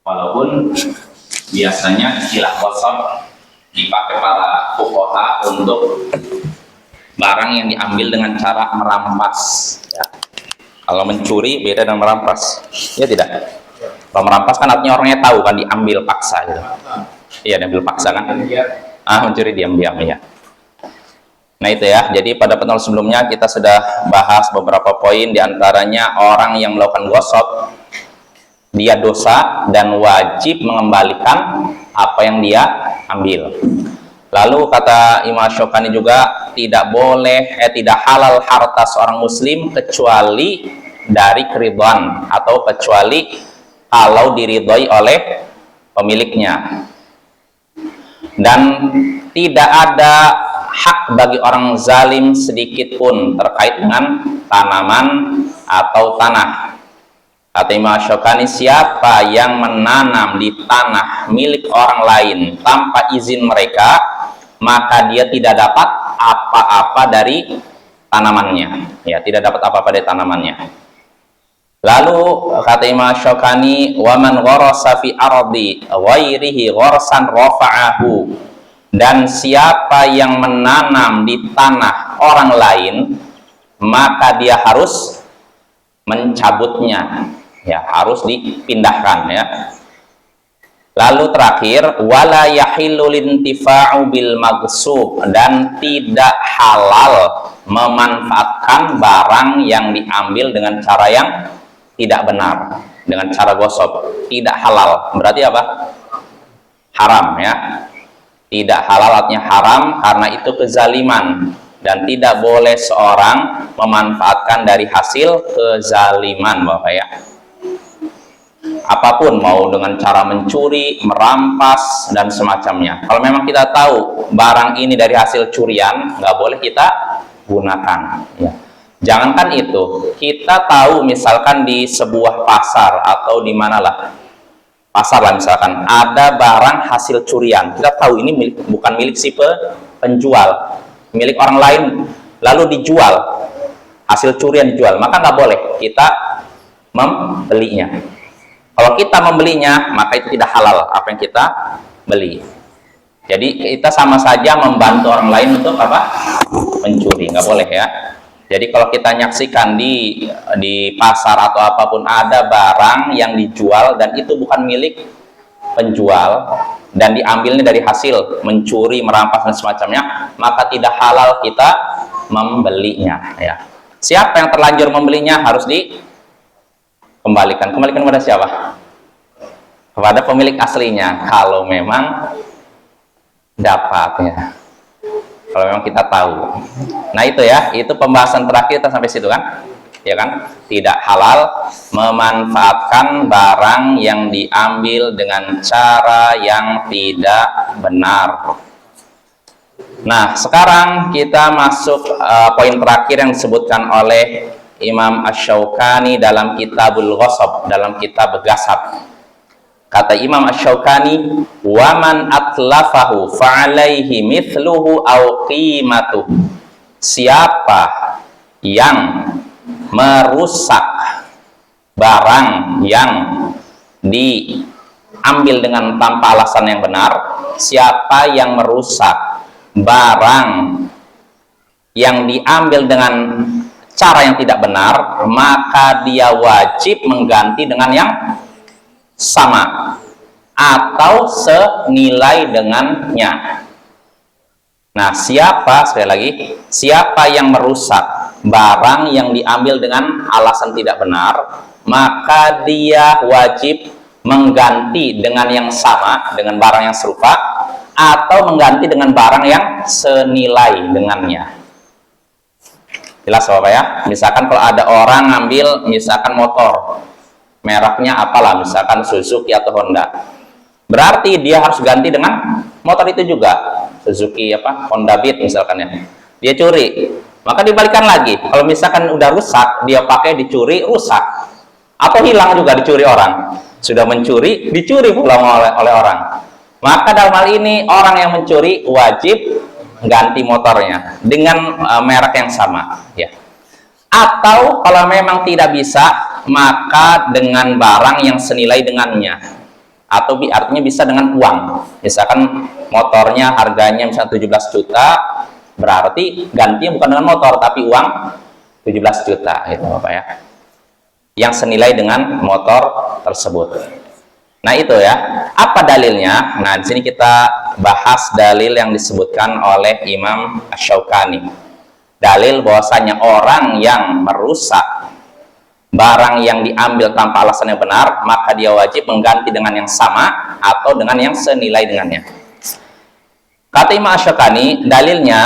Walaupun biasanya istilah ghasab dipakai para fuqaha untuk barang yang diambil dengan cara merampas ya. Kalau mencuri beda dengan merampas, ya tidak? Kalau merampas kan artinya orangnya tahu kan, diambil paksa gitu. Iya, diambil paksa kan? Mencuri diam-diam ya. Nah itu ya, jadi pada pertemuan sebelumnya kita sudah bahas beberapa poin, diantaranya orang yang melakukan ghasab dia dosa dan wajib mengembalikan apa yang dia ambil. Lalu kata Imam Syukani juga tidak halal harta seorang muslim kecuali dari keridhaan atau kecuali kalau diridhoi oleh pemiliknya. Dan tidak ada hak bagi orang zalim sedikit pun terkait dengan tanaman atau tanah. Kata Imam Syukani, siapa yang menanam di tanah milik orang lain tanpa izin mereka, maka dia tidak dapat apa-apa dari tanamannya. Ya, tidak dapat apa-apa dari tanamannya. Lalu kata Imam Syukani, wa man gharasa fi ardi ghairihi gharsan rafa'ahu. Dan siapa yang menanam di tanah orang lain, maka dia harus mencabutnya. Ya, harus dipindahkan ya. Lalu terakhir, wala yahillu lintifa'u bil maghsub, dan tidak halal memanfaatkan barang yang diambil dengan cara yang tidak benar, dengan cara ghasab. Tidak halal. Berarti apa? Haram ya. Tidak halal artinya haram karena itu kezaliman, dan tidak boleh seorang memanfaatkan dari hasil kezaliman, Bapak ya. Apapun, mau dengan cara mencuri, merampas, dan semacamnya. Kalau memang kita tahu barang ini dari hasil curian, nggak boleh kita gunakan. Ya. Jangankan itu, kita tahu misalkan di sebuah pasar atau di manalah pasar lah misalkan, ada barang hasil curian. Kita tahu ini bukan milik si penjual, milik orang lain, lalu dijual, hasil curian dijual, maka nggak boleh kita membelinya. Kalau kita membelinya, maka itu tidak halal apa yang kita beli. Jadi kita sama saja membantu orang lain untuk apa? Mencuri, nggak boleh ya. Jadi kalau kita nyaksikan di pasar atau apapun ada barang yang dijual dan itu bukan milik penjual dan diambilnya dari hasil mencuri, merampas dan semacamnya, maka tidak halal kita membelinya ya. Siapa yang terlanjur membelinya harus dikembalikan. Kembalikan kepada siapa? Kepada pemilik aslinya, kalau memang dapat ya. Kalau memang kita tahu. Nah itu ya, itu pembahasan terakhir kita sampai situ kan? Ya kan? Tidak halal memanfaatkan barang yang diambil dengan cara yang tidak benar. Nah, sekarang kita masuk poin terakhir yang disebutkan oleh Imam Asy-Syaukani dalam Kitabul Ghasab, dalam kitab Ghasab. Kata Imam Asy-Syaukani, wa man atlafahu fa'alaihi mithluhu aw qimatuhu. Siapa yang merusak barang yang diambil dengan tanpa alasan yang benar, siapa yang merusak barang yang diambil dengan cara yang tidak benar, maka dia wajib mengganti dengan yang sama atau senilai dengannya. Nah, sekali lagi, siapa yang merusak barang yang diambil dengan alasan tidak benar, maka dia wajib mengganti dengan yang sama, dengan barang yang serupa, atau mengganti dengan barang yang senilai dengannya. Jelas Bapak ya? Misalkan kalau ada orang ngambil misalkan motor, mereknya apalah, misalkan Suzuki atau Honda, berarti dia harus ganti dengan motor itu juga, Suzuki Honda Beat misalkan ya. Dia curi, maka dibalikan lagi. Kalau misalkan udah rusak, dia pakai dicuri, rusak atau hilang juga, dicuri orang. Sudah mencuri, dicuri pula oleh orang. Maka dalam hal ini orang yang mencuri wajib ganti motornya dengan merek yang sama ya. Atau kalau memang tidak bisa, maka dengan barang yang senilai dengannya. atau artinya bisa dengan uang. Misalkan motornya harganya misalnya 17 juta, berarti gantinya bukan dengan motor tapi uang 17 juta gitu Bapak ya, yang senilai dengan motor tersebut. Nah itu ya, apa dalilnya? Nah di sini kita bahas dalil yang disebutkan oleh Imam Asy-Syaukani. Dalil bahwasanya orang yang merusak barang yang diambil tanpa alasan yang benar, maka dia wajib mengganti dengan yang sama atau dengan yang senilai dengannya. Kata Imam Asy-Syaukani, dalilnya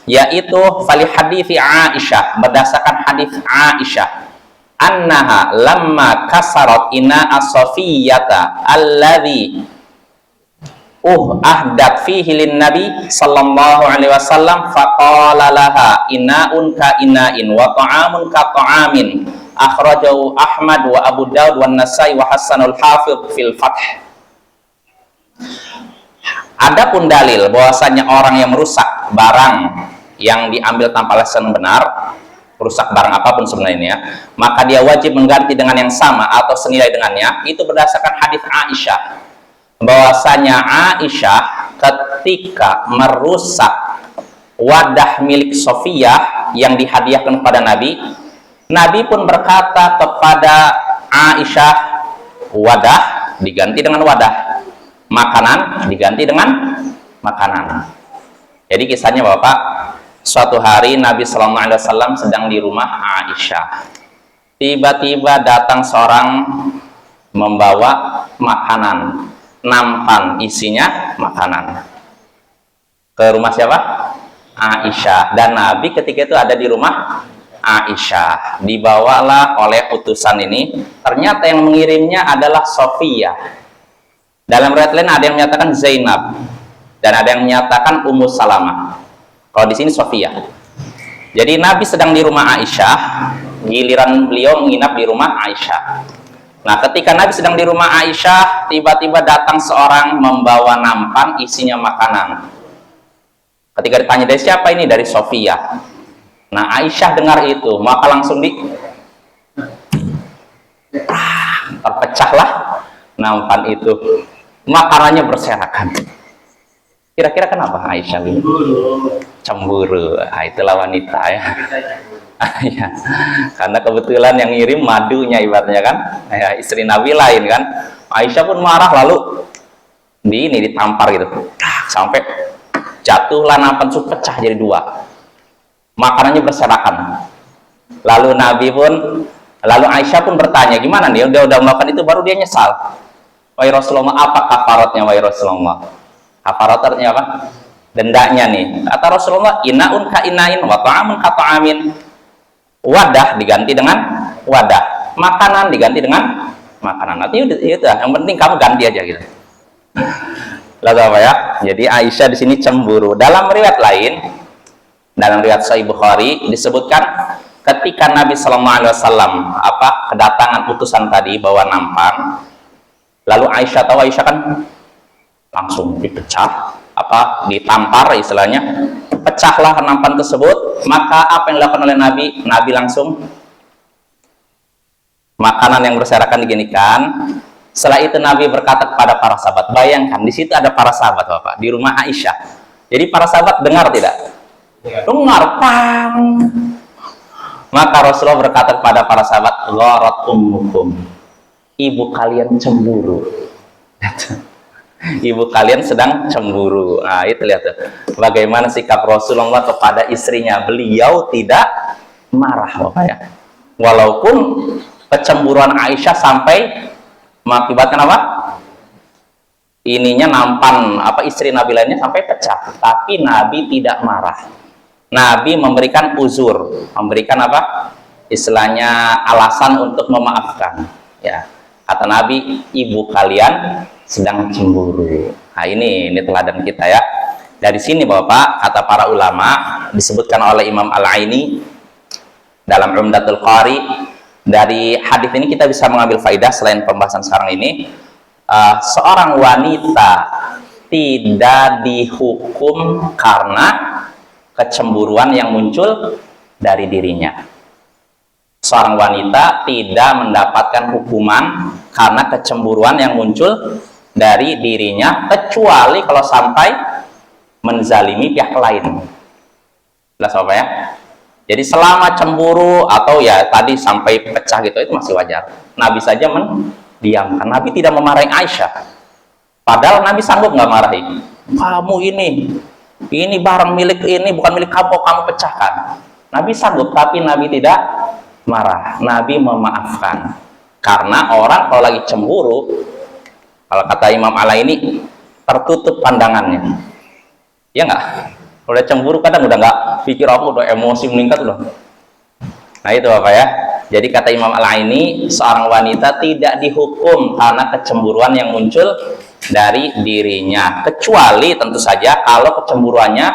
yaitu fali hadithi Aisyah, berdasarkan hadis Aisyah, annaha lamma kasarat ina as-safiyata alladhi ahdat fihi lin nabi sallallahu alaihi wasallam faqala laha inaun ka inain wa ta'amun ka ta'amin, akhrajahu Ahmad wa Abu Daud wa Nasai wa Hasanul Hafidh fil Fath. Adapun dalil bahwasanya orang yang merusak barang yang diambil tanpa alasan benar, merusak barang apapun sebenarnya, maka dia wajib mengganti dengan yang sama atau senilai dengannya. Itu berdasarkan hadis Aisyah, bahwasanya Aisyah ketika merusak wadah milik Sofiyah yang dihadiahkan kepada Nabi, Nabi pun berkata kepada Aisyah, wadah diganti dengan wadah, makanan diganti dengan makanan. Jadi kisahnya Bapak, suatu hari Nabi Sallallahu Alaihi Wasallam sedang di rumah Aisyah. Tiba-tiba datang seorang membawa makanan, nampan isinya makanan. Ke rumah siapa? Aisyah. Dan Nabi ketika itu ada di rumah Aisyah. Dibawalah oleh utusan ini. Ternyata yang mengirimnya adalah Sofiyah. Dalam riwayat lain ada yang menyatakan Zainab dan ada yang menyatakan Ummu Salamah. Kalau di sini Sofiyah. Jadi Nabi sedang di rumah Aisyah, giliran beliau menginap di rumah Aisyah. Nah, ketika Nabi sedang di rumah Aisyah, tiba-tiba datang seorang membawa nampan isinya makanan. Ketika ditanya dari siapa ini, dari Sofiyah. Nah, Aisyah dengar itu, maka langsung terpecahlah nampan itu, makanannya berserakan. Kira-kira kenapa Aisyah ini? Cemburu. Nah, itulah wanita ya. Ya. Karena kebetulan yang ngirim madunya ibaratnya kan, ya, istri Nabi lain kan. Aisyah pun marah, lalu ditampar gitu, sampai jatuhlah nampan itu pecah jadi dua. Makanannya berserakan. Lalu Aisyah pun bertanya, gimana nih? Udah melakukan itu, baru dia nyesal. Wahai Rasulullah, apa kafaratnya wahai Rasulullah? Kafaratnya apa? Dendanya nih. Kata Rasulullah, inaun ka inain wa ta'amun ka ta'amin. Wadah diganti dengan wadah, makanan diganti dengan makanan. Artinya itu, yang penting kamu ganti aja gitu. Lalu apa ya? Jadi Aisyah di sini cemburu. Dalam riwayat lain, dalam riwayat Sahih Bukhari disebutkan ketika Nabi Sallallahu Alaihi Wasallam kedatangan utusan tadi bawa nampan, lalu Aisyah kan langsung dipecah, ditampar istilahnya, pecahlah nampan tersebut. Maka apa yang dilakukan oleh Nabi? Nabi langsung makanan yang berserakan diginikan. Setelah itu Nabi berkata kepada para sahabat, bayangkan di situ ada para sahabat Bapak di rumah Aisyah. Jadi para sahabat dengar tidak? Dengar, pang. Maka Rasulullah berkata kepada para sahabat, gharat ummukum, ibu kalian cemburu. Ibu kalian sedang cemburu. Nah, itu lihat tuh. Bagaimana sikap Rasulullah kepada istrinya. Beliau tidak marah Bapak ya. Walaupun kecemburuan Aisyah sampai mengakibatkan apa? Ininya nampan istri Nabi lainnya sampai pecah. Tapi Nabi tidak marah. Nabi memberikan uzur, memberikan istilahnya alasan untuk memaafkan. Ya. Kata Nabi, ibu kalian sedang cemburu. Nah, ini teladan kita ya. Dari sini Bapak, kata para ulama, disebutkan oleh Imam Al-Aini dalam Umdatul Qari, dari hadis ini kita bisa mengambil faidah selain pembahasan sekarang ini. Seorang wanita tidak dihukum karena kecemburuan yang muncul dari dirinya. Seorang wanita tidak mendapatkan hukuman karena kecemburuan yang muncul dari dirinya kecuali kalau sampai menzalimi pihak lain. Jelas apa ya? Jadi selama cemburu atau ya tadi sampai pecah gitu itu masih wajar. Nabi saja mendiamkan. Nabi tidak memarahi Aisyah. Padahal Nabi sanggup nggak marahi. Kamu ini barang milik ini bukan milik kamu pecahkan. Nabi sanggup, tapi Nabi tidak marah. Nabi memaafkan. Karena orang kalau lagi cemburu, kalau kata Imam Al-Aini, tertutup pandangannya. Ya nggak? Udah cemburu kadang udah nggak pikir, aku udah emosi meningkat udah. Nah itu apa ya? Jadi kata Imam Al-Aini, seorang wanita tidak dihukum karena kecemburuan yang muncul dari dirinya, kecuali tentu saja kalau kecemburuannya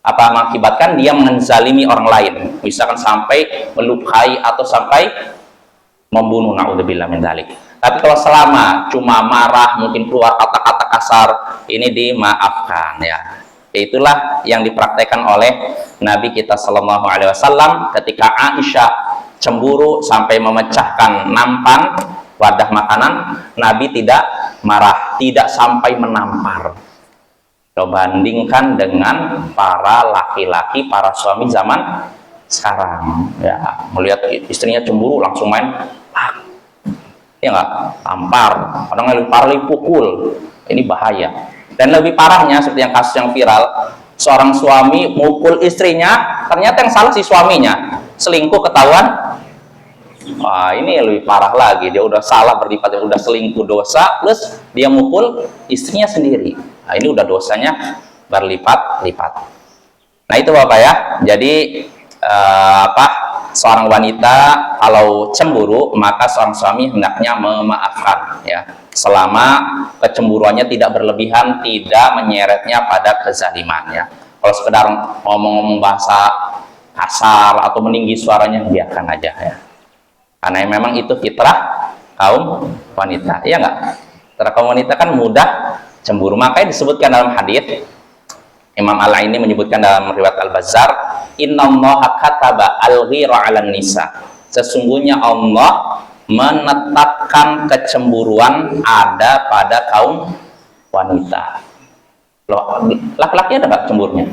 mengakibatkan dia menzalimi orang lain, misalkan sampai melukai atau sampai membunuh, naudzubillah min dzalik. Tapi kalau selama cuma marah, mungkin keluar kata-kata kasar, ini dimaafkan ya. Itulah yang dipraktekkan oleh Nabi kita Shallallahu Alaihi Wasallam ketika Aisyah cemburu sampai memecahkan nampan wadah makanan. Nabi tidak marah, tidak sampai menampar. Coba bandingkan dengan para laki-laki, para suami zaman sekarang ya, melihat istrinya cemburu langsung main ya nggak, tampar, kadang lebih parah lebih pukul. Ini bahaya. Dan lebih parahnya seperti yang kasus yang viral, seorang suami mukul istrinya, ternyata yang salah si suaminya, selingkuh ketahuan. Wah, ini lebih parah lagi, dia udah salah berlipat, udah selingkuh dosa, plus dia mukul istrinya sendiri. Nah, ini udah dosanya berlipat-lipat. Nah itu Bapak ya, jadi seorang wanita kalau cemburu, maka seorang suami hendaknya memaafkan ya, selama kecemburuannya tidak berlebihan, tidak menyeretnya pada kezaliman ya. Kalau sekedar ngomong-ngomong bahasa kasar atau meninggi suaranya, biarkan aja ya, karena memang itu fitrah kaum wanita, ya enggak? Fitrah kaum wanita kan mudah cemburu. Makanya disebutkan dalam hadis, Imam Al-Aini menyebutkan dalam riwayat Al-Bazzar, innallaha kataba al-ghira 'alan nisa. Sesungguhnya Allah menetapkan kecemburuan ada pada kaum wanita. Loh, laki-laki ada nggak cemburunya?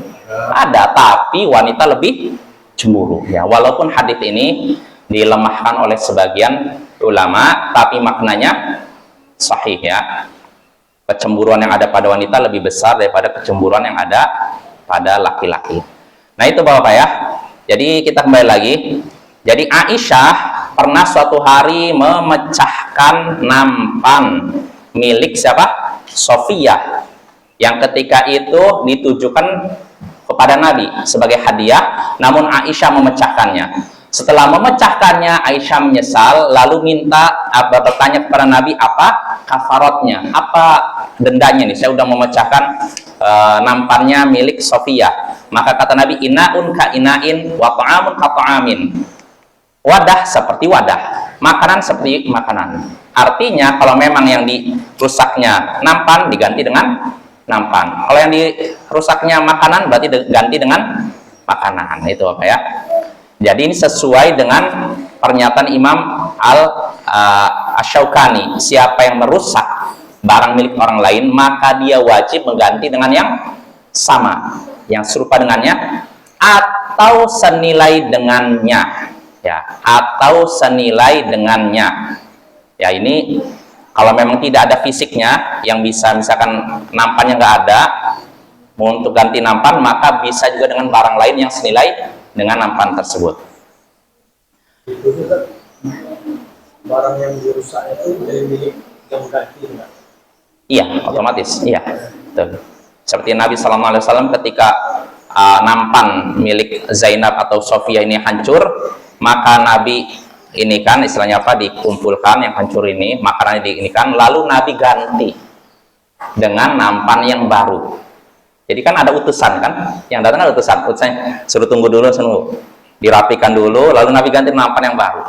Ada, tapi wanita lebih cemburu ya. Walaupun hadis ini dilemahkan oleh sebagian ulama, tapi maknanya sahih ya. Kecemburuan yang ada pada wanita lebih besar daripada kecemburuan yang ada pada laki-laki. Nah itu Bapak ya. Jadi kita kembali lagi. Jadi Aisyah pernah suatu hari memecahkan nampan milik siapa? Sofiyah, yang ketika itu ditujukan kepada Nabi sebagai hadiah, namun Aisyah memecahkannya. Setelah memecahkannya, Aisyah menyesal, lalu bertanya kepada Nabi, apa kafaratnya, apa dendanya nih, saya udah memecahkan nampannya milik Sofiyah. Maka kata Nabi, inaun ka inain, wa ta'amun ka ta'amin. Wadah seperti wadah, makanan seperti makanan. Artinya kalau memang yang dirusaknya nampan, diganti dengan nampan. Kalau yang dirusaknya makanan, berarti diganti dengan makanan. Itu apa ya? Jadi ini sesuai dengan pernyataan Imam Al-Syaukani, siapa yang merusak barang milik orang lain, maka dia wajib mengganti dengan yang sama, yang serupa dengannya, atau senilai dengannya ya, atau senilai dengannya ya. Ini kalau memang tidak ada fisiknya yang bisa, misalkan nampannya nggak ada, untuk ganti nampan, maka bisa juga dengan barang lain yang senilai dengan nampan tersebut. Barang yang dirusak itu dari milik yang ganti enggak? Iya, otomatis. Iya, betul. Seperti Nabi Sallallahu Alaihi Wasallam ketika nampan milik Zainab atau Sofia ini hancur, maka Nabi ini kan istilahnya apa, dikumpulkan yang hancur ini, makanannya diinikan, lalu Nabi ganti dengan nampan yang baru. Jadi kan ada utusan kan, yang datang ada utusannya suruh tunggu dulu, suruh dirapikan dulu, lalu Nabi ganti nampan yang baru.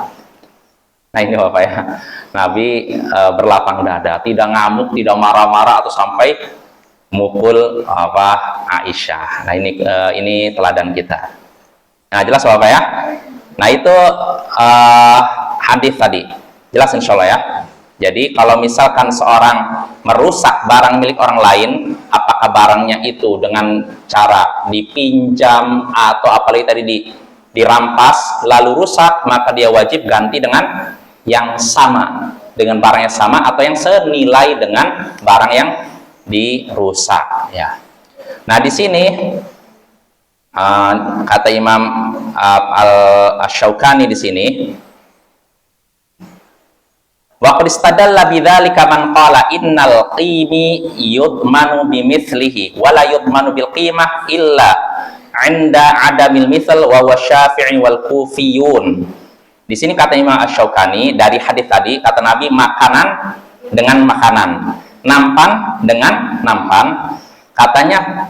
Nah ini Bapak ya, Nabi berlapang dada, tidak ngamuk, tidak marah-marah atau sampai mukul Aisyah. Nah ini teladan kita. Nah jelas Bapak ya. Nah itu hadis tadi jelas insya Allah ya. Jadi kalau misalkan seorang merusak barang milik orang lain, apakah barangnya itu dengan cara dipinjam atau apalagi tadi dirampas lalu rusak, maka dia wajib ganti dengan yang sama, dengan barang yang sama atau yang senilai dengan barang yang dirusak ya. Nah, di sini kata Imam Al-Syaukani di sini, wa qad istadalla bidzalika man qala innal qimi yudmanu bimithlihi wa la yudmanu bil qimah illa 'inda 'adamil mithl wa huwa Syafi'i wal Kufiyun. Di sini kata Imam Asy-Syaukani dari hadis tadi, kata Nabi makanan dengan makanan, nampan dengan nampan. Katanya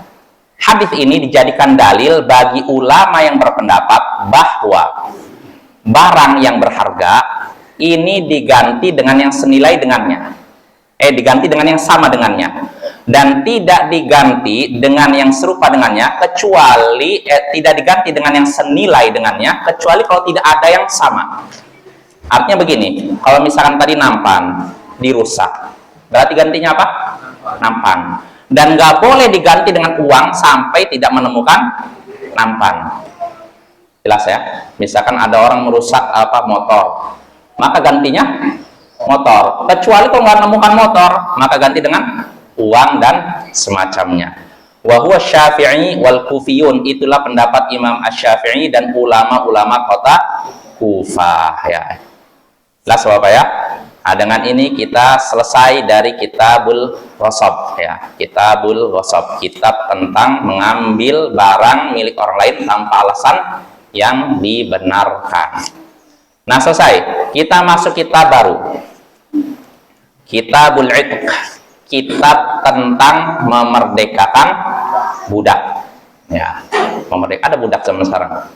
hadis ini dijadikan dalil bagi ulama yang berpendapat bahwa barang yang berharga ini diganti dengan yang senilai dengannya, diganti dengan yang sama dengannya, dan tidak diganti dengan yang serupa dengannya, kecuali tidak diganti dengan yang senilai dengannya, kecuali kalau tidak ada yang sama. Artinya begini, kalau misalkan tadi nampan dirusak, berarti gantinya apa? Nampan. Dan nggak boleh diganti dengan uang sampai tidak menemukan nampan. Jelas ya? Misalkan ada orang merusak motor, maka gantinya motor. Kecuali kalau nggak menemukan motor, maka ganti dengan uang dan semacamnya. Wa huwa Syafi'i wal Kufiyun, itulah pendapat Imam Asy-Syafi'i dan ulama-ulama kota Kufah ya. Jelas Bapak ya? Nah, dengan ini kita selesai dari Kitabul Ghasab ya. Kitabul Ghasab, kitab tentang mengambil barang milik orang lain tanpa alasan yang dibenarkan. Nah, selesai. Kita masuk kitab baru. Kitabul Itq, kitab tentang memerdekakan budak. Ya, ada budak zaman sekarang?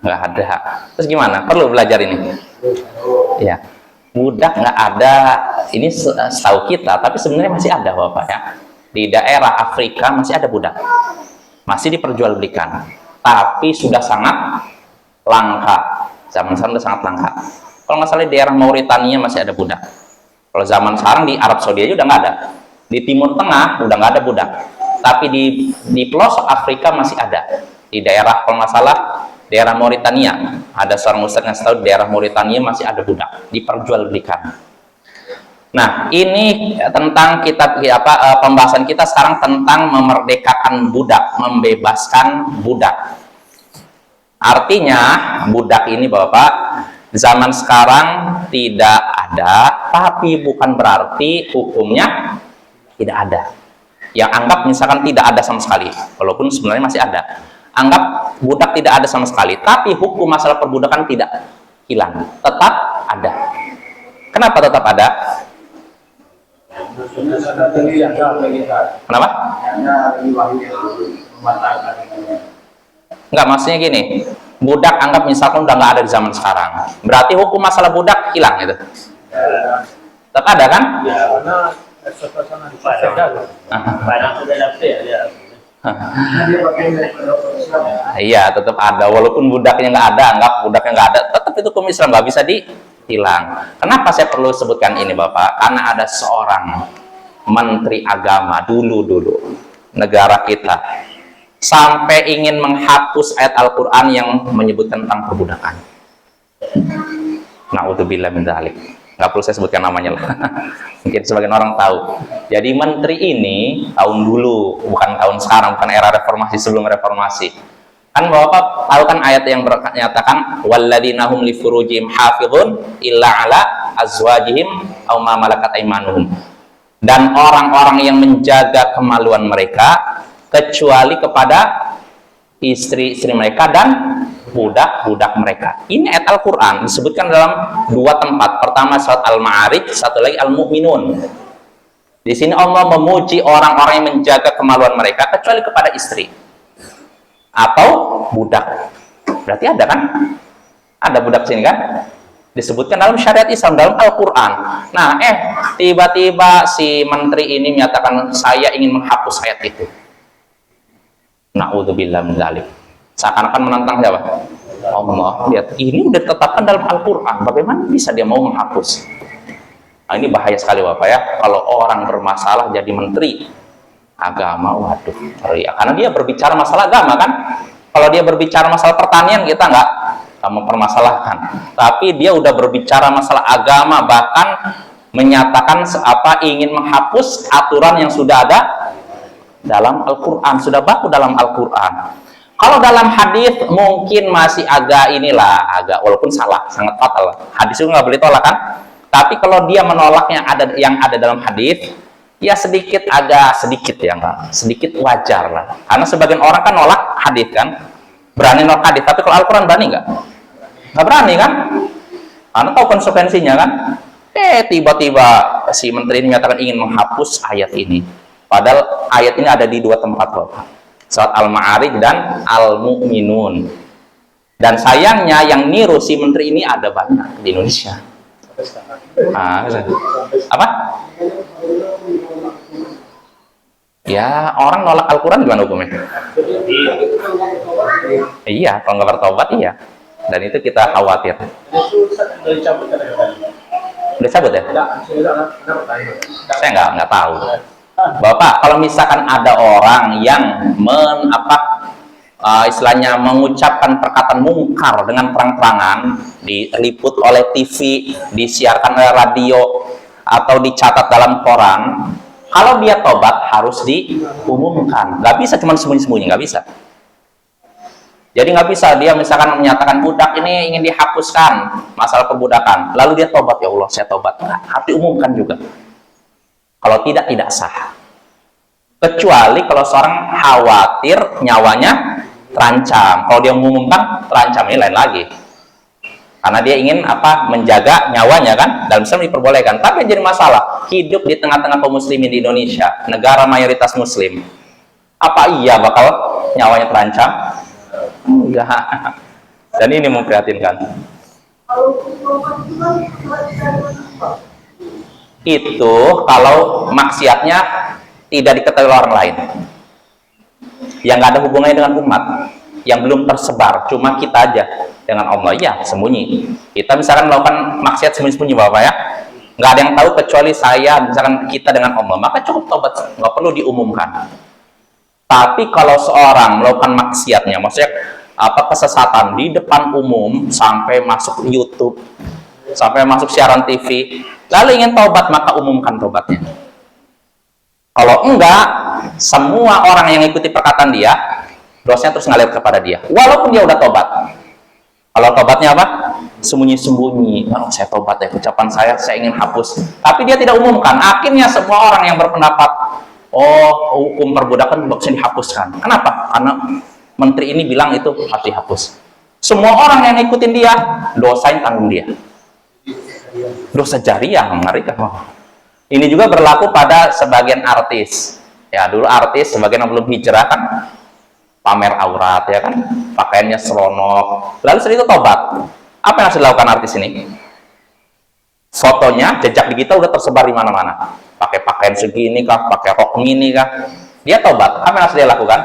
Nggak ada. Terus gimana? Perlu belajar ini. Ya, budak nggak ada. Ini setahu kita, tapi sebenarnya masih ada Bapak ya. Di daerah Afrika masih ada budak. Masih diperjualbelikan. Tapi sudah sangat langka. Zaman sekarang sudah sangat langka. Kalau nggak salah di daerah Mauritania masih ada budak. Kalau zaman sekarang di Arab Saudi aja udah nggak ada. Di Timur Tengah udah nggak ada budak. Tapi di pelosok Afrika masih ada. Di daerah kalau nggak salah daerah Mauritania, ada seorang ustaz yang tahu di daerah Mauritania masih ada budak diperjualbelikan. Nah, ini tentang pembahasan kita sekarang tentang memerdekakan budak, membebaskan budak. Artinya budak ini Bapak zaman sekarang tidak ada, tapi bukan berarti hukumnya tidak ada. Yang anggap misalkan tidak ada sama sekali, walaupun sebenarnya masih ada. Anggap budak tidak ada sama sekali, tapi hukum masalah perbudakan tidak hilang, tetap ada. Kenapa tetap ada? Kenapa? Enggak, maksudnya gini, budak anggap misalkan udah nggak ada di zaman sekarang, berarti hukum masalah budak hilang gitu. Tetap ada kan? Ya, karena barang sudah dapet ya. Iya, tetap ada, walaupun budaknya nggak ada, anggap budaknya nggak ada, tetap itu hukum Islam nggak bisa dihilang. Kenapa saya perlu sebutkan ini Bapak? Karena ada seorang menteri agama dulu negara kita sampai ingin menghapus ayat Al-Quran yang menyebutkan tentang perbudakan. Na'udzubillah min dzalik. Nggak perlu saya sebutkan namanya lah. Mungkin sebagian orang tahu. Jadi menteri ini tahun dulu, bukan tahun sekarang, bukan era reformasi, sebelum reformasi. Kan Bapak tahu kan ayat yang menyatakan walladzina hum li furujihim hafizun illa ala azwajihim aw ma malakat aymanuhum. Dan orang-orang yang menjaga kemaluan mereka kecuali kepada istri-istri mereka dan budak-budak mereka. Ini ayat Al-Quran disebutkan dalam dua tempat. Pertama surat Al-Ma'arij, satu lagi Al-Mu'minun. Di sini Allah memuji orang-orang yang menjaga kemaluan mereka kecuali kepada istri atau budak. Berarti ada kan? Ada budak sini kan? Disebutkan dalam syariat Islam, dalam Al-Quran. Nah, tiba-tiba si menteri ini menyatakan saya ingin menghapus ayat itu. Na'udzubillah min dzalik. Seakan-akan menantang siapa? Allah. Lihat, ini udah ditetapkan dalam Al-Quran. Bagaimana bisa dia mau menghapus? Nah, ini bahaya sekali Bapak ya, kalau orang bermasalah jadi menteri agama, waduh, ngeri ya. Karena dia berbicara masalah agama kan. Kalau dia berbicara masalah pertanian kita nggak mempermasalahkan, tapi dia udah berbicara masalah agama, bahkan menyatakan ingin menghapus aturan yang sudah ada dalam Al-Quran, sudah baku dalam Al-Quran. Kalau dalam hadis mungkin masih agak walaupun salah, sangat fatal. Hadis itu nggak boleh tolak kan? Tapi kalau dia menolak yang ada dalam hadis, ya sedikit ya enggak, sedikit wajar lah. Karena sebagian orang kan nolak hadis kan, berani nolak hadis. Tapi kalau Al-Quran berani nggak? Nggak berani kan? Karena tahu konsekuensinya kan. Tiba-tiba si menteri ini menyatakan ingin menghapus ayat ini. Padahal ayat ini ada di 2 tempat Bapak. Surat Al-Ma'arij dan Al-Mu'minun. Dan sayangnya yang niru si menteri ini ada banyak di Indonesia. Apa? Ya, orang nolak Al-Quran gimana hukumnya? Iya, kalau nggak bertobat iya. Dan itu kita khawatir. Udah cabut ya? Saya nggak tahu. Bapak, kalau misalkan ada orang yang istilahnya mengucapkan perkataan mungkar dengan terang-terangan, diliput oleh TV, disiarkan oleh radio, atau dicatat dalam koran, kalau dia tobat harus diumumkan. Nggak bisa cuma sembunyi-sembunyi, nggak bisa. Jadi nggak bisa dia misalkan menyatakan budak ini ingin dihapuskan masalah perbudakan, lalu dia tobat, ya Allah saya tobat, harus diumumkan juga. Kalau tidak sah. Kecuali kalau seorang khawatir nyawanya terancam. Kalau dia mengumumkan terancam, ini lain lagi. Karena dia ingin menjaga nyawanya kan, dalam Islam diperbolehkan. Tapi yang jadi masalah, hidup di tengah-tengah kaum muslimin di Indonesia, negara mayoritas muslim. Apa iya bakal nyawanya terancam? Enggak. Dan ini memprihatinkan. Itu kalau maksiatnya tidak diketahui orang lain, yang nggak ada hubungannya dengan umat, yang belum tersebar, cuma kita aja dengan Allah, ya sembunyi. Kita misalkan melakukan maksiat sembunyi-sembunyi Bapak ya, nggak ada yang tahu kecuali saya, misalkan kita dengan Allah, maka cukup tobat, nggak perlu diumumkan. Tapi kalau seorang melakukan maksiatnya, maksudnya kesesatan di depan umum, sampai masuk YouTube, sampai masuk siaran TV, lalu ingin tobat, maka umumkan tobatnya. Kalau enggak, semua orang yang ikuti perkataan dia, dosanya terus ngalir kepada dia, walaupun dia udah tobat. Kalau tobatnya apa? Sembunyi-sembunyi. Oh, saya tobat ya, ucapan saya ingin hapus. Tapi dia tidak umumkan. Akhirnya semua orang yang berpendapat, hukum perbudakan bagusnya dihapuskan. Kenapa? Karena menteri ini bilang itu harus dihapus. Semua orang yang ngikutin dia, dosa yang tanggung dia. Dosa jariah, mengerikan. Ini juga berlaku pada sebagian artis. Ya, dulu artis sebagian yang belum hijrah kan pamer aurat ya kan, pakaiannya seronok. Lalu setelah itu tobat. Apa yang harus dilakukan artis ini? Fotonya, jejak digital udah tersebar di mana-mana. Pakai pakaian segini kah, pakai rok mini kah? Dia tobat. Apa yang harus dia lakukan?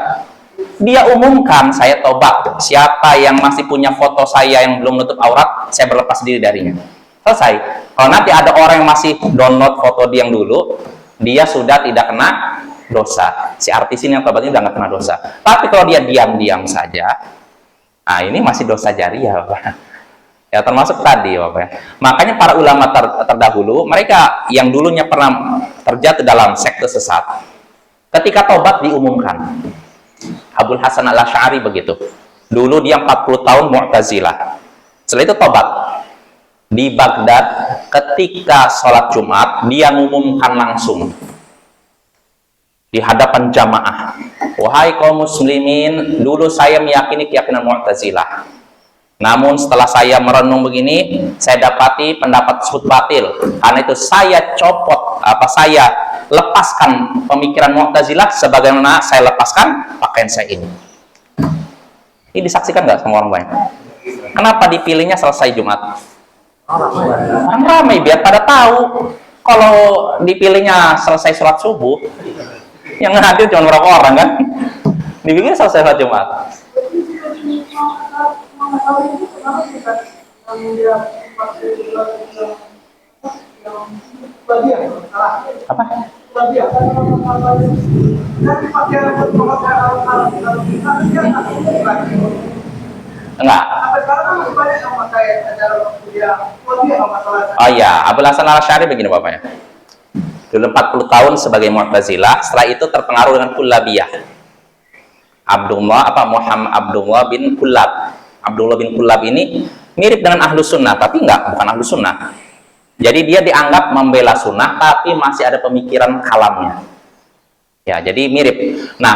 Dia umumkan, saya tobat. Siapa yang masih punya foto saya yang belum menutup aurat, saya berlepas diri darinya. Selesai. Kalau nanti ada orang yang masih download foto dia yang dulu, dia sudah tidak kena dosa. Si artis ini yang tobatnya udah nggak kena dosa. Tapi kalau dia diam-diam saja, nah ini masih dosa jariah, Bapak. Ya termasuk tadi, Bapak. Makanya para ulama terdahulu, mereka yang dulunya pernah terjatuh dalam sekte sesat, ketika tobat diumumkan. Abul Hasan Al-Asy'ari begitu. Dulu dia 40 tahun Mu'tazilah. Setelah itu tobat. Di Baghdad, ketika sholat Jumat, dia mengumumkan langsung di hadapan jamaah, wahai kaum muslimin, dulu saya meyakini keyakinan Mu'tazilah, namun setelah saya merenung begini, saya dapati pendapat tersebut batil. Karena itu saya saya lepaskan pemikiran Mu'tazilah sebagaimana saya lepaskan pakaian saya ini. Ini disaksikan nggak sama orang banyak? Kenapa dipilihnya selesai Jumat? Orang ramai biar pada tahu. Kalau dipilihnya selesai sholat subuh, yang hadir cuma berapa orang kan? Dipilihnya selesai sholat Jumat. Apa? Enggak. Oh iya, Abul Hasan al-Asy'ari begini Bapak ya. Dulu 40 tahun sebagai Mu'tazilah, setelah itu terpengaruh dengan Kullabiyah. Muhammad Abdullah bin Kullab. Abdullah bin Kullab ini mirip dengan Ahlu Sunnah, tapi bukan Ahlu Sunnah. Jadi dia dianggap membela sunnah, tapi masih ada pemikiran kalamnya. Ya, jadi mirip. Nah,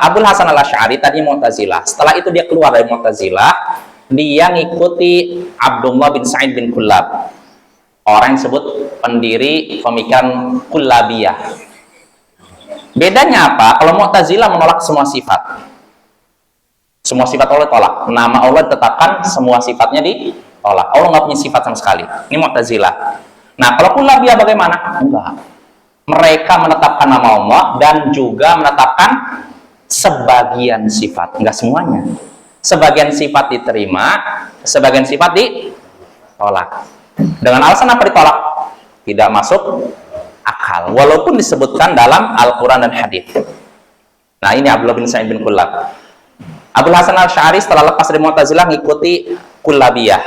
Abul Hasan al-Asy'ari tadi Mu'tazilah. Setelah itu dia keluar dari Mu'tazilah, dia ngikuti Abdullah bin Sa'id bin Kullab. Orang yang disebut pendiri pemikiran Kullabiyah. Bedanya apa? Kalau Mu'tazilah menolak semua sifat. Semua sifat Allah tolak. Nama Allah ditetapkan, semua sifatnya ditolak. Allah nggak punya sifat sama sekali. Ini Mu'tazilah. Nah, kalau Kullabiyah bagaimana? Enggak. Mereka menetapkan nama Allah dan juga menetapkan sebagian sifat, enggak semuanya. Sebagian sifat diterima, sebagian sifat ditolak. Dengan alasan apa ditolak? Tidak masuk akal, walaupun disebutkan dalam Al-Quran dan Hadis. Nah, ini Abdullah bin Sa'id bin Kullab. Abul Hasan al-Asy'ari setelah lepas dari Mu'tazilah ngikuti Kullabiyah,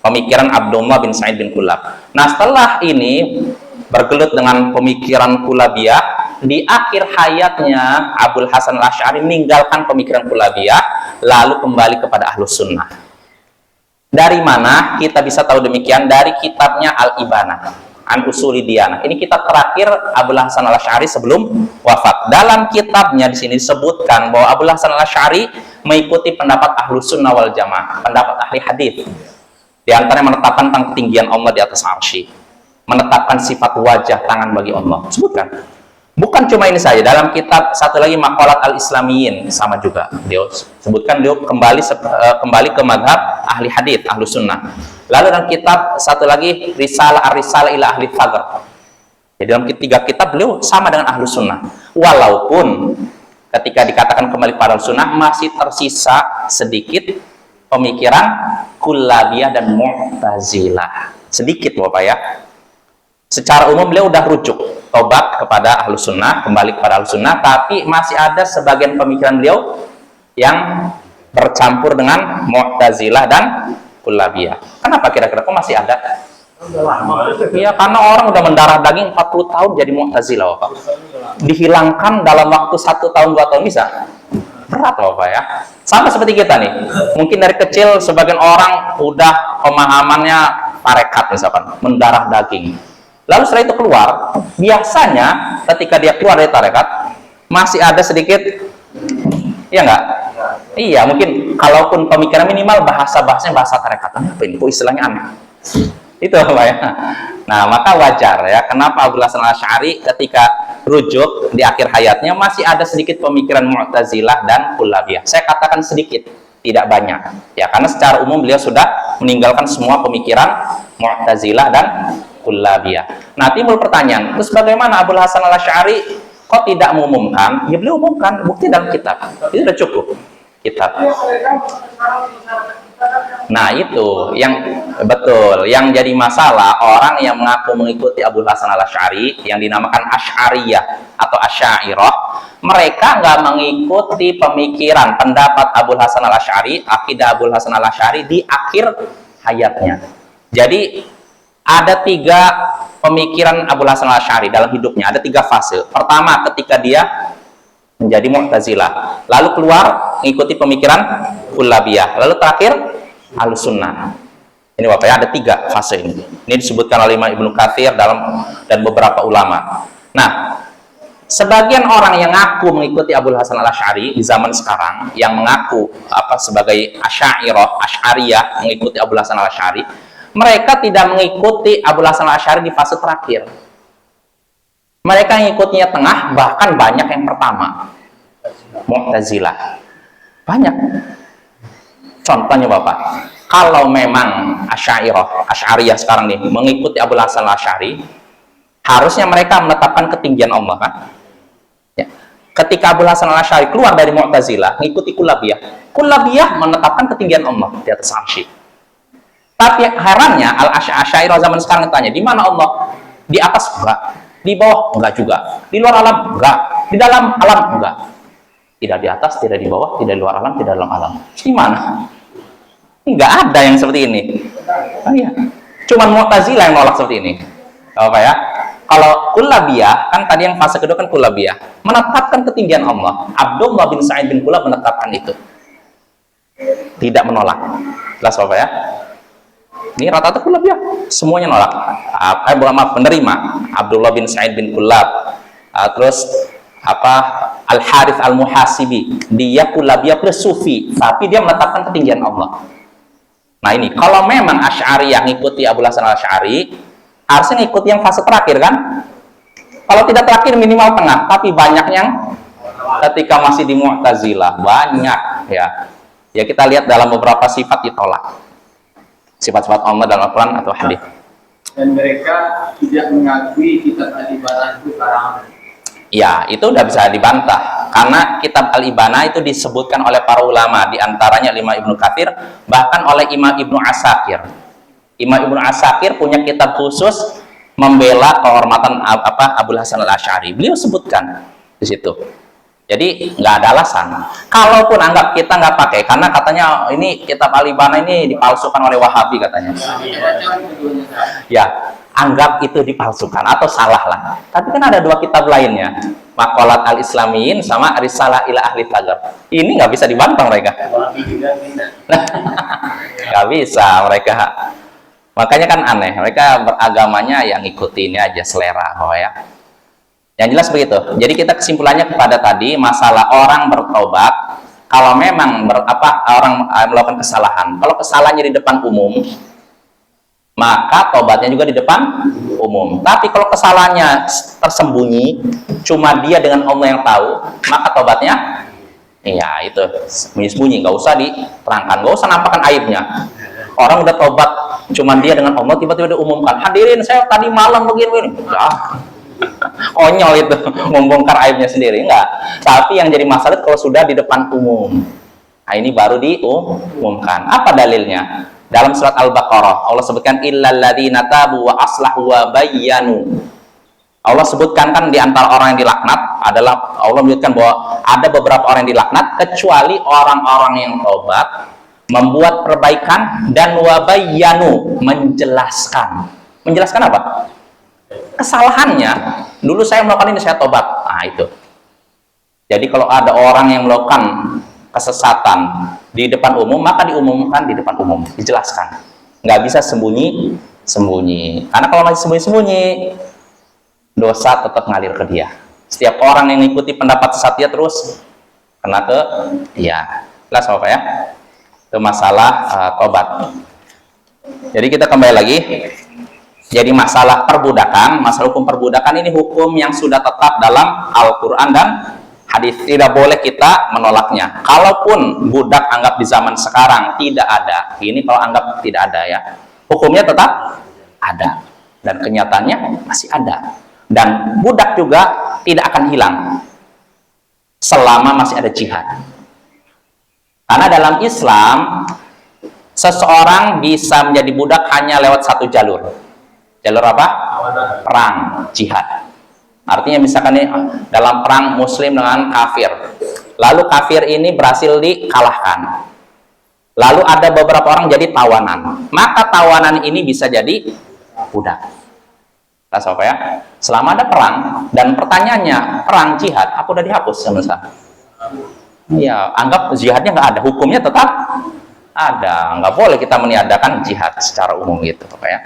pemikiran Abdullah bin Sa'id bin Kullab. Nah, setelah ini bergelut dengan pemikiran Kullabiyah, di akhir hayatnya Abul Hasan al-Asy'ari meninggalkan pemikiran Kullabiyah, lalu kembali kepada Ahlus Sunnah. Dari mana kita bisa tahu demikian? Dari kitabnya Al-Ibanah An Usuli Diyanah. Ini kitab terakhir Abul Hasan al-Asy'ari sebelum wafat. Dalam kitabnya di sini disebutkan bahwa Abul Hasan al-Asy'ari mengikuti pendapat Ahlus Sunnah wal Jamaah, pendapat ahli hadis. Di antaranya menetapkan tentang ketinggian Allah di atas arsy, menetapkan sifat wajah tangan bagi Allah. Sebutkan. Bukan cuma ini saja, dalam kitab satu lagi Maqalat al-Islamiyin sama juga dia sebutkan, dia kembali ke mazhab ahli hadits Ahlus Sunnah. Lalu dalam kitab satu lagi Risalah Ar-Risalah ila Ahli Faghr. Jadi dalam tiga kitab beliau sama dengan Ahlus Sunnah. Walaupun ketika dikatakan kembali pada Ahlus Sunnah masih tersisa sedikit pemikiran Kullabiyah dan Mu'tazilah. Sedikit Bapak ya. Secara umum beliau udah rujuk tobat kepada Ahlus Sunnah, kembali kepada Ahlus Sunnah, tapi masih ada sebagian pemikiran beliau yang bercampur dengan Mu'tazilah dan Kullabiyah. Kenapa kira-kira kok masih ada? Iya, karena orang udah mendarah daging 40 tahun jadi Mu'tazilah, Bapak. Dihilangkan dalam waktu 1 tahun 2 tahun bisa? Berat, Bapak ya. Sama seperti kita nih. Mungkin dari kecil sebagian orang udah pemahamannya tarekat misalkan, mendarah daging. Lalu setelah itu keluar, biasanya ketika dia keluar dari tarekat, masih ada sedikit, ya enggak? Iya, mungkin kalaupun pemikiran minimal bahasanya bahasa tarekat. Apa ini? Kok istilahnya aneh? Itu apa ya? Nah, maka wajar ya, kenapa Abul Hasan al-Asy'ari ketika rujuk di akhir hayatnya masih ada sedikit pemikiran Mu'tazilah dan Kullabiyah. Saya katakan sedikit, tidak banyak. Ya, karena secara umum beliau sudah meninggalkan semua pemikiran Mu'tazilah dan Kullabiyah. Nah, timbul pertanyaan, terus bagaimana Abul Hasan al-Asy'ari kok tidak mengumumkan? Ya beliau umumkan, bukti dalam kitab. Itu sudah cukup. Kitab. Nah, itu yang betul, yang jadi masalah orang yang mengaku mengikuti Abul Hasan al-Asy'ari yang dinamakan Asy'ariyah atau Asy'ariyah, mereka nggak mengikuti pemikiran pendapat Abul Hasan al-Asy'ari, akidah Abul Hasan al-Asy'ari di akhir hayatnya. Jadi ada 3 pemikiran Abul Hasan al-Asy'ari dalam hidupnya, ada 3 fase. Pertama, ketika dia menjadi Mu'tazilah, lalu keluar mengikuti pemikiran Kullabiyah, lalu terakhir Ahlus Sunnah. Ini Bapak ya, ada 3 fase ini. Ini disebutkan oleh Imam Ibnu Katsir dan beberapa ulama. Nah, sebagian orang yang ngaku mengikuti Abul Hasan al-Asy'ari di zaman sekarang, yang mengaku sebagai Asy'ariyah mengikuti Abul Hasan al-Asy'ari, mereka tidak mengikuti Abul Hasan al-Asy'ari di fase terakhir. Mereka yang ikutnya tengah, bahkan banyak yang pertama. Mu'tazilah. Banyak. Contohnya Bapak, kalau memang Asy'ariyah sekarang nih mengikuti Abul Hasan al-Asy'ari, harusnya mereka menetapkan ketinggian Allah kan? Ya. Ketika Abul Hasan al-Asy'ari keluar dari Mu'tazilah, mengikuti Kullabiyah menetapkan ketinggian Allah di atas arsy. Tapi herannya Al-Asy'ariyah zaman sekarang tanya, di mana Allah? Di atas enggak, di bawah enggak juga, di luar alam enggak, di dalam alam enggak. Tidak di atas, tidak di bawah, tidak di luar alam, tidak dalam alam. Di mana? Enggak ada yang seperti ini. Oh, iya. Cuman Mu'tazilah yang nolak seperti ini. Apa ya? Kalau kullabiyah, kan tadi yang fase kedua kan kullabiyah, menetapkan ketinggian Allah. Abdullah bin Sa'id bin Kullab menetapkan itu. Tidak menolak. Jelas apa ya? Ini rata-rata kullabiyah, semuanya nolak. Maaf, penerima. Abdullah bin Sa'id bin Kullab. Terus Al-Harith Al-Muhasibi, dia kullabiyah plus sufi, tapi dia menetapkan ketinggian Allah. Nah ini, kalau memang Asy'ariyah ngikuti Abul Hasan Al-Asy'ari, harusnya ngikuti yang fase terakhir kan? Kalau tidak terakhir minimal tengah, tapi banyak yang ketika masih di Mu'tazilah, banyak ya. Ya kita lihat dalam beberapa sifat ditolak. Sifat-sifat Allah dalam Al-Quran atau hadis. Dan mereka tidak mengakui kitab Al-Ibanah itu karangan. Ya, itu udah bisa dibantah karena kitab Al-Ibanah itu disebutkan oleh para ulama, diantaranya Imam Ibnu Katsir, bahkan oleh Imam Ibnu Asakir. Imam Ibnu Asakir punya kitab khusus membela kehormatan Abul Hasan Al-Asy'ari. Beliau sebutkan di situ. Jadi nggak ada alasan. Kalaupun anggap kita nggak pakai, karena katanya ini kitab Al-Ibanah ini dipalsukan oleh Wahabi katanya. Ya, anggap itu dipalsukan atau salah lah. Tapi kan ada dua kitab lainnya, Maqalat Al-Islamiyin sama Risalah ila Ahli Thaghar. Ini nggak bisa dibantah mereka. Nggak bisa mereka. Makanya kan aneh, mereka beragamanya yang ngikuti ini aja selera, ya. Yang jelas begitu. Jadi kita kesimpulannya kepada tadi masalah orang bertobat, kalau memang orang melakukan kesalahan, kalau kesalahannya di depan umum, maka tobatnya juga di depan umum. Tapi kalau kesalahannya tersembunyi, cuma dia dengan Allah yang tahu, maka tobatnya, ya itu sembunyi-sembunyi, nggak usah diterangkan, nggak usah nampakkan aibnya. Orang udah tobat, cuma dia dengan Allah, tiba-tiba diumumkan, hadirin saya tadi malam begini-begini. Konyol itu, membongkar aibnya sendiri. Enggak. Tapi yang jadi masalah kalau sudah di depan umum. Nah, ini baru diumumkan. Apa dalilnya? Dalam surat Al-Baqarah, Allah sebutkan illal ladzina tabu wa aslahu wa bayyanu. Allah sebutkan kan di antara orang yang dilaknat adalah Allah menyebutkan bahwa ada beberapa orang yang dilaknat kecuali orang-orang yang taubat, membuat perbaikan dan wa bayyanu, menjelaskan. Menjelaskan apa? Kesalahannya, dulu saya melakukan ini, saya tobat. Nah itu. Jadi kalau ada orang yang melakukan kesesatan di depan umum, maka diumumkan di depan umum, dijelaskan. Nggak bisa sembunyi-sembunyi. Karena kalau masih sembunyi-sembunyi, dosa tetap ngalir ke dia. Setiap orang yang mengikuti pendapat sesat dia terus kena ke dia. Jelas apa ya? Itu masalah tobat. Jadi kita kembali lagi. Jadi masalah perbudakan, masalah hukum perbudakan ini hukum yang sudah tetap dalam Al-Quran dan hadis. Tidak boleh kita menolaknya. Kalaupun budak anggap di zaman sekarang tidak ada, ini kalau anggap tidak ada ya, hukumnya tetap ada. Dan kenyataannya masih ada. Dan budak juga tidak akan hilang selama masih ada jihad. Karena dalam Islam, seseorang bisa menjadi budak hanya lewat satu jalur. Jalur apa? Perang, jihad. Artinya misalkan nih, dalam perang muslim dengan kafir, lalu kafir ini berhasil dikalahkan, lalu ada beberapa orang jadi tawanan, maka tawanan ini bisa jadi budak. Tas apa ya? Selama ada perang, dan pertanyaannya, perang jihad, apa udah dihapus sama saya? Ya, anggap jihadnya nggak ada, hukumnya tetap ada. Nggak boleh kita meniadakan jihad secara umum gitu, apa ya?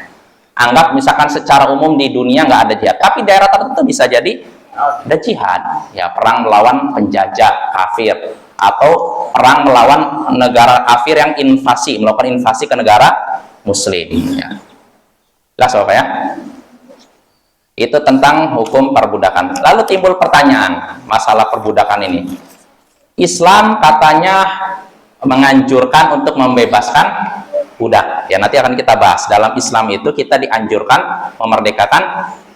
Anggap misalkan secara umum di dunia nggak ada jihad, tapi daerah tertentu bisa jadi ada jihad. Ya, perang melawan penjajah kafir atau perang melawan negara kafir yang melakukan invasi ke negara muslim. Ya. Jelas apa ya? Itu tentang hukum perbudakan. Lalu timbul pertanyaan masalah perbudakan ini. Islam katanya menganjurkan untuk membebaskan budak. Ya, nanti akan kita bahas. Dalam Islam itu kita dianjurkan memerdekakan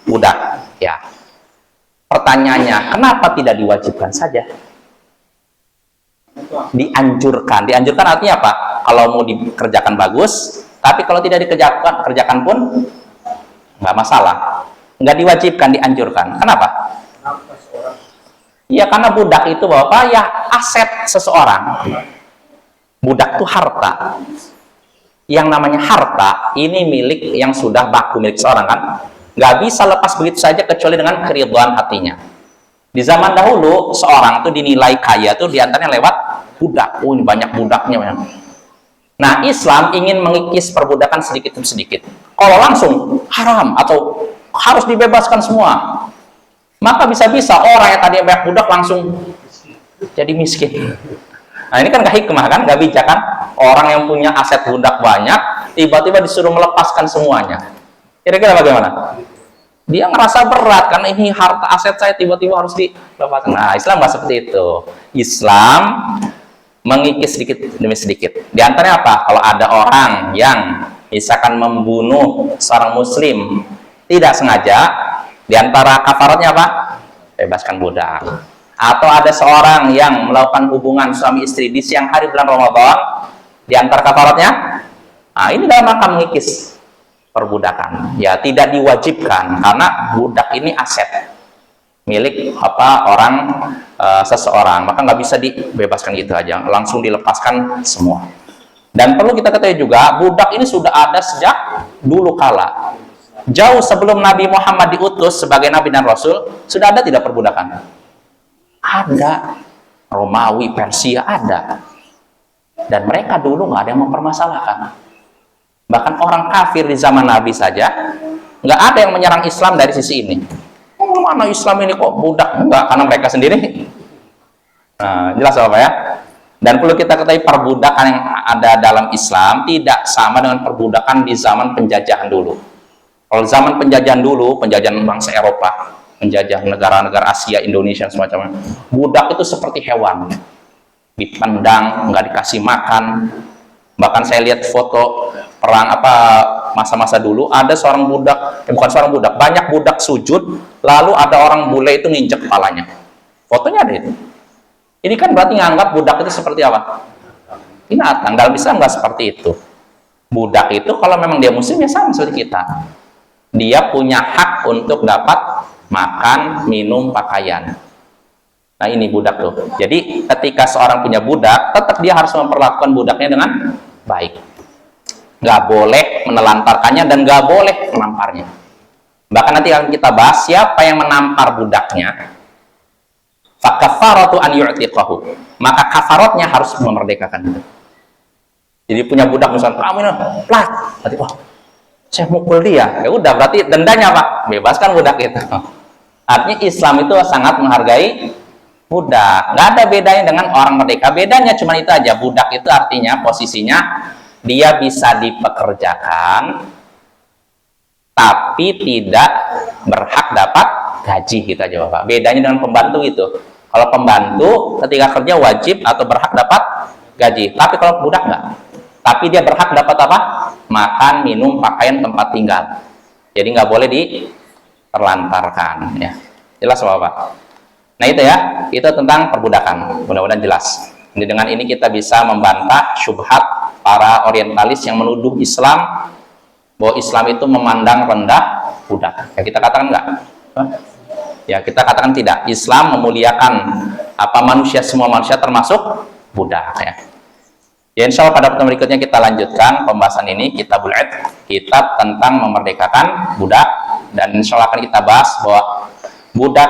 budak. Ya. Pertanyaannya, kenapa tidak diwajibkan saja? Dianjurkan. Dianjurkan artinya apa? Kalau mau dikerjakan bagus, Tapi kalau tidak kerjakan pun nggak masalah, nggak diwajibkan, dianjurkan. Kenapa? Kenapa seorang Ya karena budak itu Bapak ya aset seseorang. Budak itu harta. Yang namanya harta ini milik yang sudah baku milik seorang kan. Nggak bisa lepas begitu saja kecuali dengan keridhaan hatinya. Di zaman dahulu seorang itu dinilai kaya tuh diantaranya lewat budak. Oh ini banyak budaknya. Nah Islam ingin mengikis perbudakan sedikit demi sedikit. Kalau langsung haram atau harus dibebaskan semua, maka bisa-bisa orang yang tadi banyak budak langsung jadi miskin. Nah ini kan gak hikmah kan, gak bijak kan? Orang yang punya aset budak banyak tiba-tiba disuruh melepaskan semuanya. Kira-kira bagaimana? Dia ngerasa berat karena ini harta aset saya tiba-tiba harus dilepaskan. Nah Islam nggak seperti itu. Islam mengikis sedikit demi sedikit. Di antaranya apa? Kalau ada orang yang misalkan membunuh seorang muslim tidak sengaja, di antara kafaratnya apa? Bebaskan budak. Atau ada seorang yang melakukan hubungan suami istri di siang hari bulan Ramadan, di antara kafaratnya, nah ini dalam rangka mengikis perbudakan. Ya tidak diwajibkan karena budak ini aset milik orang seseorang, maka nggak bisa dibebaskan gitu aja, langsung dilepaskan semua. Dan perlu kita ketahui juga, budak ini sudah ada sejak dulu kala. Jauh sebelum Nabi Muhammad diutus sebagai Nabi dan Rasul, sudah ada tidak perbudakan? Ada. Romawi, Persia ada. Dan mereka dulu nggak ada yang mempermasalahkan. Bahkan orang kafir di zaman Nabi saja, nggak ada yang menyerang Islam dari sisi ini. Oh, mana Islam ini kok budak? Enggak, karena mereka sendiri. Nah, jelas Bapak ya? Dan perlu kita ketahui perbudakan yang ada dalam Islam tidak sama dengan perbudakan di zaman penjajahan dulu. Kalau zaman penjajahan dulu, penjajahan bangsa Eropa, penjajah negara-negara Asia, Indonesia, semacamnya, budak itu seperti hewan. Dipandang, nggak dikasih makan. Bahkan saya lihat foto perang masa-masa dulu, ada seorang budak, bukan seorang budak, banyak budak sujud, lalu ada orang bule itu nginjek kepalanya. Fotonya ada itu. Ini kan berarti nganggap budak itu seperti apa? Binatang. Dalam Islam nggak seperti itu. Budak itu kalau memang dia muslim ya sama seperti kita. Dia punya hak untuk dapat makan, minum, pakaian. Nah ini budak tuh. Jadi ketika seorang punya budak, tetap dia harus memperlakukan budaknya dengan baik. Nggak boleh menelantarkannya dan nggak boleh menamparnya. Bahkan nanti akan kita bahas siapa yang menampar budaknya, fakafaratu an yu'tiqahu, maka kafaratnya harus memerdekakan itu. Jadi punya budak misalnya, kamu ini plat, berarti wah saya mukul dia, ya udah berarti dendanya apa? Bebaskan budak itu. Artinya Islam itu sangat menghargai budak. Nggak ada bedanya dengan orang merdeka. Bedanya cuma itu aja, budak itu artinya posisinya dia bisa dipekerjakan tapi tidak berhak dapat gaji, gitu aja Bapak. Bedanya dengan pembantu itu. Kalau pembantu ketika kerja wajib atau berhak dapat gaji. Tapi kalau budak enggak. Tapi dia berhak dapat apa? Makan, minum, pakaian, tempat tinggal. Jadi nggak boleh diterlantarkan. Ya. Jelas Bapak? Nah itu ya, itu tentang perbudakan. Mudah-mudahan jelas. Jadi dengan ini kita bisa membantah syubhat para orientalis yang menuduh Islam bahwa Islam itu memandang rendah budak. Ya kita katakan enggak? Ya kita katakan tidak. Islam memuliakan manusia, semua manusia termasuk budak ya. Ya insya Allah pada pertemuan berikutnya kita lanjutkan pembahasan ini, Kitabul Idq, kitab tentang memerdekakan budak, dan insya Allah akan kita bahas bahwa budak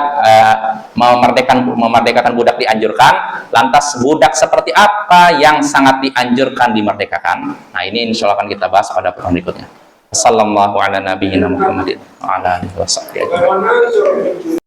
memerdekakan budak dianjurkan. Lantas budak seperti apa yang sangat dianjurkan dimerdekakan? Nah ini insya Allah akan kita bahas pada pertemuan berikutnya. Sallallahu ala nabiyyina Muhammadin wa ala alihi wa sahbihi.